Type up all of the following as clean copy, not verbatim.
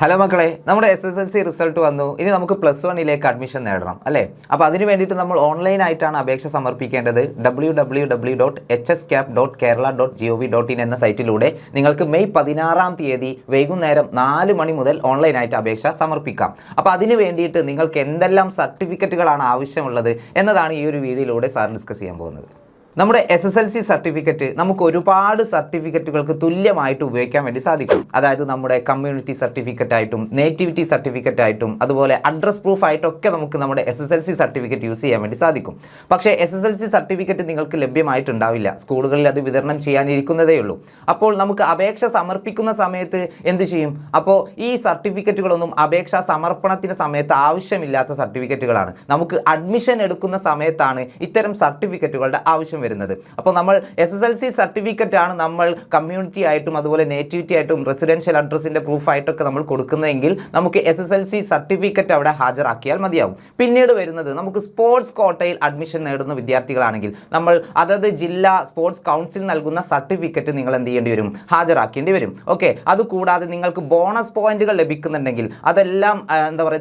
Hello മക്കളെ, നമ്മുടെ SSLC result വന്നു. ഇനി നമുക്ക് +1 അഡ്മിഷൻ നേടണം അല്ലേ? അപ്പോൾ അതിന് വേണ്ടിയിട്ട് നമ്മൾ ഓൺലൈനായിട്ടാണ് അപേക്ഷ സമർപ്പിക്കേണ്ടത്. www.hscap.kerala.gov.in എന്ന സൈറ്റിലൂടെ നിങ്ങൾക്ക് മെയ് 16 വൈകുന്നേരം 4 മണി മുതൽ ഓൺലൈനായിട്ട് അപേക്ഷ സമർപ്പിക്കാം. അപ്പോൾ അതിന് വേണ്ടിയിട്ട് നിങ്ങൾക്ക് എന്തെല്ലാം സർട്ടിഫിക്കറ്റുകളാണ് ആവശ്യമുള്ളത് എന്നതാണ് ഈ ഒരു വീഡിയോയിലൂടെ സാർ ഡിസ്കസ് ചെയ്യാൻ പോകുന്നത്. നമ്മുടെ SSLC സർട്ടിഫിക്കറ്റ് നമുക്ക് ഒരുപാട് സർട്ടിഫിക്കറ്റുകൾക്ക് തുല്യമായിട്ട് ഉപയോഗിക്കാൻ വേണ്ടി സാധിക്കും. അതായത് നമ്മുടെ കമ്മ്യൂണിറ്റി സർട്ടിഫിക്കറ്റായിട്ടും നേറ്റിവിറ്റി സർട്ടിഫിക്കറ്റായിട്ടും അതുപോലെ അഡ്രസ് പ്രൂഫായിട്ടൊക്കെ നമുക്ക് നമ്മുടെ SSLC സർട്ടിഫിക്കറ്റ് യൂസ് ചെയ്യാൻ വേണ്ടി സാധിക്കും. പക്ഷേ SSLC സർട്ടിഫിക്കറ്റ് നിങ്ങൾക്ക് ലഭ്യമായിട്ടുണ്ടാവില്ല. സ്കൂളുകളിൽ അത് വിതരണം ചെയ്യാനിരിക്കുന്നതേ ഉള്ളൂ. അപ്പോൾ നമുക്ക് അപേക്ഷ സമർപ്പിക്കുന്ന സമയത്ത് എന്ത് ചെയ്യും? അപ്പോൾ ഈ സർട്ടിഫിക്കറ്റുകളൊന്നും അപേക്ഷാ സമർപ്പണത്തിന് സമയത്ത് ആവശ്യമില്ലാത്ത സർട്ടിഫിക്കറ്റുകളാണ്. നമുക്ക് അഡ്മിഷൻ എടുക്കുന്ന സമയത്താണ് ഇത്തരം സർട്ടിഫിക്കറ്റുകളുടെ ആവശ്യം വരുന്നത്. അപ്പോൾ നമ്മൾ SSLC സർട്ടിഫിക്കറ്റ് ആണ് നമ്മൾ കമ്മ്യൂണിറ്റി ആയിട്ടും അതുപോലെ നേറ്റിവിറ്റി ആയിട്ടും റെസിഡൻഷ്യൽ അഡ്രസ്സിൻ്റെ പ്രൂഫായിട്ടൊക്കെ നമ്മൾ കൊടുക്കുന്നതെങ്കിൽ നമുക്ക് SSLC സർട്ടിഫിക്കറ്റ് അവിടെ ഹാജരാക്കിയാൽ മതിയാവും. പിന്നീട് വരുന്നത് നമുക്ക് സ്പോർട്സ് കോട്ടയിൽ അഡ്മിഷൻ നേടുന്ന വിദ്യാർത്ഥികളാണെങ്കിൽ നമ്മൾ അതത് ജില്ലാ സ്പോർട്സ് കൗൺസിൽ നൽകുന്ന സർട്ടിഫിക്കറ്റ് നിങ്ങൾ എന്ത് ചെയ്യേണ്ടി വരും? ഹാജരാക്കേണ്ടി വരും. ഓക്കെ, അതുകൂടാതെ നിങ്ങൾക്ക് ബോണസ് പോയിന്റുകൾ ലഭിക്കുന്നുണ്ടെങ്കിൽ അതെല്ലാം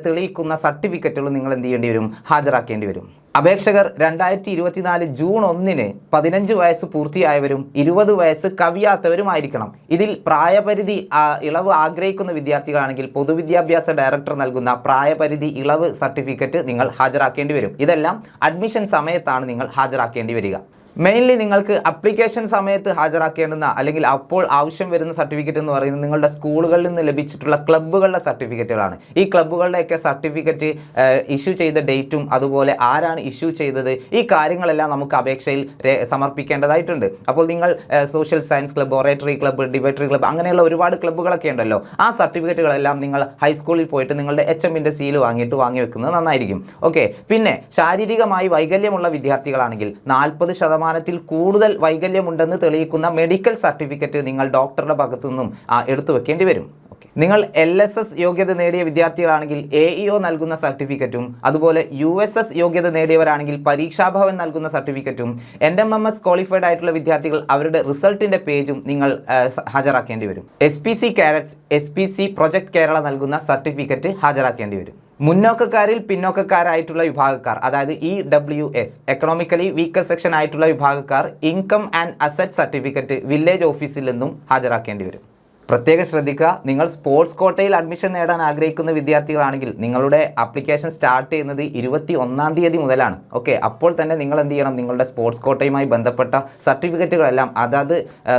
തെളിയിക്കുന്ന സർട്ടിഫിക്കറ്റുകൾ നിങ്ങൾ എന്ത് ചെയ്യേണ്ടി വരും? ഹാജരാക്കേണ്ടി വരും. അപേക്ഷകർ 2024 ജൂൺ 1 15 വയസ്സ് പൂർത്തിയായവരും 20 വയസ്സ് കവിയാത്തവരുമായിരിക്കണം. ഇതിൽ പ്രായപരിധി ഇളവ് ആഗ്രഹിക്കുന്ന വിദ്യാർത്ഥികളാണെങ്കിൽ പൊതുവിദ്യാഭ്യാസ ഡയറക്ടർ നൽകുന്ന പ്രായപരിധി ഇളവ് സർട്ടിഫിക്കറ്റ് നിങ്ങൾ ഹാജരാക്കേണ്ടി വരും. ഇതെല്ലാം അഡ്മിഷൻ സമയത്താണ് നിങ്ങൾ ഹാജരാക്കേണ്ടി വരിക. മെയിൻലി നിങ്ങൾക്ക് അപ്ലിക്കേഷൻ സമയത്ത് ഹാജരാക്കേണ്ടുന്ന അല്ലെങ്കിൽ അപ്പോൾ ആവശ്യം വരുന്ന സർട്ടിഫിക്കറ്റ് എന്ന് പറയുന്നത് നിങ്ങളുടെ സ്കൂളുകളിൽ നിന്ന് ലഭിച്ചിട്ടുള്ള ക്ലബ്ബുകളുടെ സർട്ടിഫിക്കറ്റുകളാണ്. ഈ ക്ലബ്ബുകളുടെയൊക്കെ സർട്ടിഫിക്കറ്റ് ഇഷ്യൂ ചെയ്ത ഡേറ്റും അതുപോലെ ആരാണ് ഇഷ്യൂ ചെയ്തത്, ഈ കാര്യങ്ങളെല്ലാം നമുക്ക് അപേക്ഷയിൽ സമർപ്പിക്കേണ്ടതായിട്ടുണ്ട്. അപ്പോൾ നിങ്ങൾ social science club, oratory club, ഡിബേറ്ററി ക്ലബ്ബ് അങ്ങനെയുള്ള ഒരുപാട് ക്ലബ്ബുകളൊക്കെ ഉണ്ടല്ലോ. ആ സർട്ടിഫിക്കറ്റുകളെല്ലാം നിങ്ങൾ ഹൈസ്കൂളിൽ പോയിട്ട് നിങ്ങളുടെ HMൻ്റെ സീല് വാങ്ങി വെക്കുന്നത് നന്നായിരിക്കും. ഓക്കെ, പിന്നെ ശാരീരികമായി വൈകല്യമുള്ള വിദ്യാർത്ഥികളാണെങ്കിൽ 40% കൂടുതൽ വൈകല്യമുണ്ടെന്ന് തെളിയിക്കുന്ന മെഡിക്കൽ സർട്ടിഫിക്കറ്റ് നിങ്ങൾ ഡോക്ടറുടെ ഭാഗത്തു നിന്നും എടുത്തു വെക്കേണ്ടി വരും. നിങ്ങൾ LSS യോഗ്യത നേടിയ വിദ്യാർത്ഥികളാണെങ്കിൽ AEO നൽകുന്ന സർട്ടിഫിക്കറ്റും അതുപോലെ USS യോഗ്യത നേടിയവരാണെങ്കിൽ പരീക്ഷാഭവൻ നൽകുന്ന സർട്ടിഫിക്കറ്റും NMMS ക്വാളിഫൈഡ് ആയിട്ടുള്ള വിദ്യാർത്ഥികൾ അവരുടെ റിസൾട്ടിൻ്റെ പേജും നിങ്ങൾ ഹാജരാക്കേണ്ടി വരും. SPC carrots, SPC project Kerala നൽകുന്ന സർട്ടിഫിക്കറ്റ് ഹാജരാക്കേണ്ടി വരും. മുന്നോക്കക്കാരിൽ പിന്നോക്കക്കാരായിട്ടുള്ള വിഭാഗക്കാർ, അതായത് EWS എക്കണോമിക്കലി വീക്കർ സെക്ഷൻ ആയിട്ടുള്ള വിഭാഗക്കാർ income and asset certificate village ഓഫീസിൽ നിന്നും ഹാജരാക്കേണ്ടി വരും. പ്രത്യേകം ശ്രദ്ധിക്കുക, നിങ്ങൾ സ്പോർട്സ് കോട്ടയിൽ അഡ്മിഷൻ നേടാൻ ആഗ്രഹിക്കുന്ന വിദ്യാർത്ഥികളാണെങ്കിൽ നിങ്ങളുടെ ആപ്ലിക്കേഷൻ സ്റ്റാർട്ട് ചെയ്യുന്നത് 21 മുതലാണ്. ഓക്കെ, അപ്പോൾ തന്നെ നിങ്ങൾ എന്ത് ചെയ്യണം? നിങ്ങളുടെ സ്പോർട്സ് കോട്ടയുമായി ബന്ധപ്പെട്ട സർട്ടിഫിക്കറ്റുകളെല്ലാം അതാത്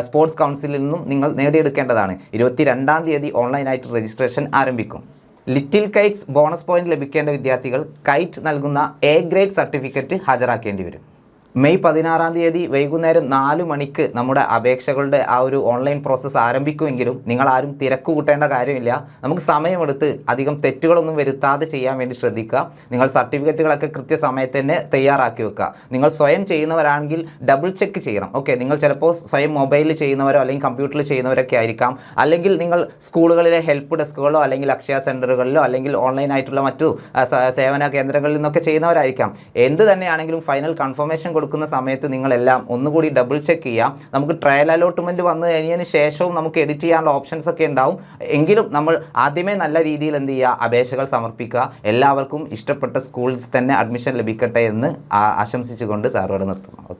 സ്പോർട്സ് കൗൺസിലിൽ നിന്നും നിങ്ങൾ നേടിയെടുക്കേണ്ടതാണ്. 22 ഓൺലൈനായിട്ട് രജിസ്ട്രേഷൻ ആരംഭിക്കും. ലിറ്റിൽ കൈറ്റ്സ് ബോണസ് പോയിന്റ് ലഭിക്കേണ്ട വിദ്യാർത്ഥികൾ കൈറ്റ് നൽകുന്ന A ഗ്രേഡ് സർട്ടിഫിക്കറ്റ് ഹാജരാക്കേണ്ടി വരും. മെയ് 16 വൈകുന്നേരം 4 മണിക്ക് നമ്മുടെ അപേക്ഷകളുടെ ആ ഒരു ഓൺലൈൻ പ്രോസസ്സ് ആരംഭിക്കുമെങ്കിലും നിങ്ങൾ ആരും തിരക്ക് കൂട്ടേണ്ട കാര്യമില്ല. നമുക്ക് സമയമെടുത്ത് അധികം തെറ്റുകളൊന്നും വരുത്താതെ ചെയ്യാൻ വേണ്ടി ശ്രദ്ധിക്കുക. നിങ്ങൾ സർട്ടിഫിക്കറ്റുകളൊക്കെ കൃത്യസമയത്ത് തന്നെ തയ്യാറാക്കി വെക്കുക. നിങ്ങൾ സ്വയം ചെയ്യുന്നവരാണെങ്കിൽ ഡബിൾ ചെക്ക് ചെയ്യണം. ഓക്കെ, നിങ്ങൾ ചിലപ്പോൾ സ്വയം മൊബൈലിൽ ചെയ്യുന്നവരോ അല്ലെങ്കിൽ കമ്പ്യൂട്ടറിൽ ചെയ്യുന്നവരൊക്കെ ആയിരിക്കാം. അല്ലെങ്കിൽ നിങ്ങൾ സ്കൂളുകളിലെ ഹെൽപ്പ് ഡെസ്കുകളോ അല്ലെങ്കിൽ അക്ഷയ സെൻറ്ററുകളിലോ അല്ലെങ്കിൽ ഓൺലൈനായിട്ടുള്ള മറ്റു സേവന കേന്ദ്രങ്ങളിൽ നിന്നൊക്കെ ചെയ്യുന്നവരായിരിക്കാം. എന്ത് തന്നെയാണെങ്കിലും ഫൈനൽ കൺഫർമേഷൻ കൊടുക്കുന്ന സമയത്ത് നിങ്ങളെല്ലാം ഒന്നുകൂടി ഡബിൾ ചെക്ക് ചെയ്യാം. നമുക്ക് ട്രയൽ അലോട്ട്മെൻറ്റ് വന്നു കഴിഞ്ഞതിന് ശേഷവും നമുക്ക് എഡിറ്റ് ചെയ്യാനുള്ള ഓപ്ഷൻസ് ഒക്കെ ഉണ്ടാവും. എങ്കിലും നമ്മൾ ആദ്യമേ നല്ല രീതിയിൽ എന്ത് ചെയ്യുക? അപേക്ഷകൾ സമർപ്പിക്കുക. എല്ലാവർക്കും ഇഷ്ടപ്പെട്ട സ്കൂളിൽ തന്നെ അഡ്മിഷൻ ലഭിക്കട്ടെ എന്ന് ആശംസിച്ചുകൊണ്ട് സാറോട് നിർത്തുന്നു. ഓക്കെ.